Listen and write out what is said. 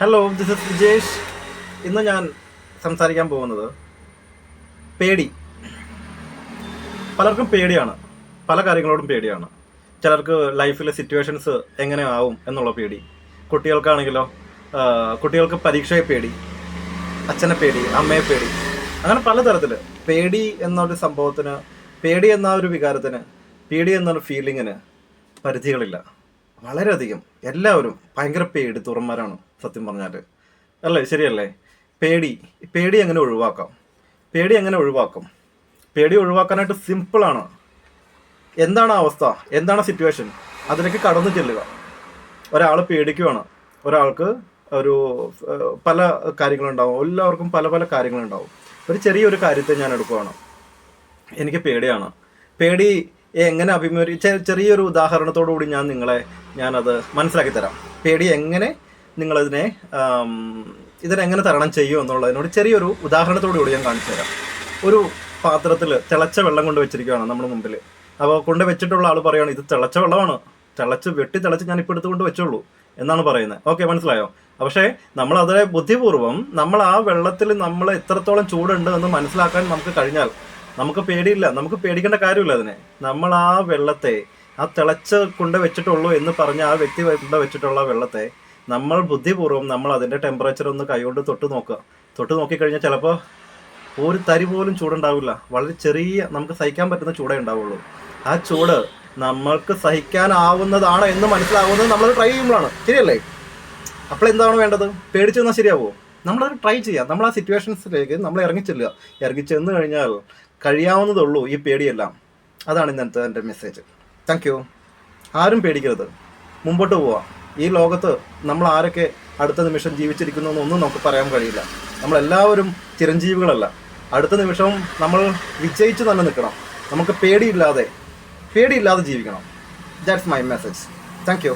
Hello, this is Vijesh. ഇന്ന് ഞാൻ സംസാരിക്കാൻ പോകുന്നത് പേടി. പലർക്കും പേടിയാണ്, പല കാര്യങ്ങളോടും പേടിയാണ്. ചിലർക്ക് ലൈഫിലെ സിറ്റുവേഷൻസ് എങ്ങനെ ആവും എന്നുള്ള പേടി. കുട്ടികൾക്കാണെങ്കിലോ കുട്ടികൾക്ക് പരീക്ഷയെ പേടി, അച്ഛനെ പേടി, അമ്മയെ പേടി, അങ്ങനെ പലതരത്തിൽ പേടി എന്നൊരു സംഭവത്തിന്, പേടി എന്ന ഒരു വികാരത്തിന്, പേടി എന്നൊരു ഫീലിങ്ങിന് പരിധികളില്ല. വളരെയധികം എല്ലാവരും ഭയങ്കര പേടി തുറന്മാരാണ് സത്യം പറഞ്ഞാൽ, അല്ലേ? ശരിയല്ലേ? പേടി പേടി എങ്ങനെ ഒഴിവാക്കാം? പേടി ഒഴിവാക്കാനായിട്ട് സിമ്പിളാണ്. എന്താണ് അവസ്ഥ, എന്താണ് സിറ്റുവേഷൻ, അതിലേക്ക് കടന്നു ചെല്ലുക. ഒരാൾ പേടിക്കുവാണ്, ഒരാൾക്ക് ഒരു പല കാര്യങ്ങളുണ്ടാവും, എല്ലാവർക്കും പല പല കാര്യങ്ങളുണ്ടാവും. ഒരു ചെറിയൊരു കാര്യത്തെ ഞാൻ എടുക്കുവാണ്, എനിക്ക് പേടിയാണ്. പേടി എങ്ങനെ ചെറിയൊരു ഉദാഹരണത്തോടു കൂടി ഞാനത് മനസ്സിലാക്കി തരാം. പേടി എങ്ങനെ നിങ്ങളതിനെ ഇതിനെങ്ങനെ തരണം ചെയ്യും എന്നുള്ളതിനോട് ചെറിയൊരു ഉദാഹരണത്തോടു കൂടി ഞാൻ കാണിച്ചു തരാം. ഒരു പാത്രത്തിൽ തിളച്ച വെള്ളം കൊണ്ട് വെച്ചിരിക്കുകയാണ് നമ്മുടെ മുമ്പിൽ. അപ്പോൾ കൊണ്ട് വെച്ചിട്ടുള്ള ആൾ പറയുകയാണ്, ഇത് തിളച്ച വെള്ളമാണ്, തിളച്ച് ഞാൻ ഇപ്പോൾ എടുത്തുകൊണ്ട് വെച്ചുള്ളൂ എന്നാണ് പറയുന്നത്. ഓക്കെ, മനസ്സിലായോ? പക്ഷേ നമ്മളതിനെ ബുദ്ധിപൂർവ്വം നമ്മൾ ആ വെള്ളത്തിൽ നമ്മൾ എത്രത്തോളം ചൂടുണ്ട് എന്ന് മനസ്സിലാക്കാൻ നമുക്ക് കഴിഞ്ഞാൽ നമുക്ക് പേടിയില്ല, നമുക്ക് പേടിക്കേണ്ട കാര്യമില്ല അതിനെ. നമ്മൾ ആ വെള്ളത്തെ, ആ തിളച്ച് കൊണ്ട് വെച്ചിട്ടുള്ളൂ എന്ന് പറഞ്ഞ ആ വ്യക്തി കൊണ്ട് വെച്ചിട്ടുള്ള വെള്ളത്തെ നമ്മൾ ബുദ്ധിപൂർവ്വം നമ്മൾ അതിൻ്റെ ടെമ്പറേച്ചർ ഒന്ന് കൈകൊണ്ട് തൊട്ട് നോക്കിക്കഴിഞ്ഞാൽ ചിലപ്പോൾ ഒരു തരി പോലും ചൂടുണ്ടാവില്ല. വളരെ ചെറിയ, നമുക്ക് സഹിക്കാൻ പറ്റുന്ന ചൂടേ ഉണ്ടാവുള്ളൂ. ആ ചൂട് നമ്മൾക്ക് സഹിക്കാനാവുന്നതാണ് എന്ന് മനസ്സിലാവുന്നത് നമ്മൾ ട്രൈ ചെയ്യുമ്പോഴാണ്. ശരിയല്ലേ? അപ്പോൾ എന്താണ് വേണ്ടത്? പേടിച്ചു വന്നാൽ ശരിയാവുമോ? നമ്മളത് ട്രൈ ചെയ്യാം. നമ്മൾ ആ സിറ്റുവേഷൻസിലേക്ക് നമ്മൾ ഇറങ്ങിച്ചെന്ന് കഴിഞ്ഞാൽ കഴിയാവുന്നതുള്ളൂ ഈ പേടിയെല്ലാം. അതാണ് ഇന്നത്തെ എൻ്റെ മെസ്സേജ്. Thank you. ആരും പേടിക്കരുത്, മുമ്പോട്ട് പോവാം. ഈ ലോകത്ത് നമ്മൾ ആരൊക്കെ അടുത്ത നിമിഷം ജീവിച്ചിരിക്കുന്നു എന്നൊന്നും നമുക്ക് പറയാൻ കഴിയില്ല. നമ്മളെല്ലാവരും ചിരഞ്ജീവികളല്ല. അടുത്ത നിമിഷവും നമ്മൾ വിജയിച്ച് തന്നെ നിൽക്കണം. നമുക്ക് പേടിയില്ലാതെ ജീവിക്കണം. That's my message. Thank you.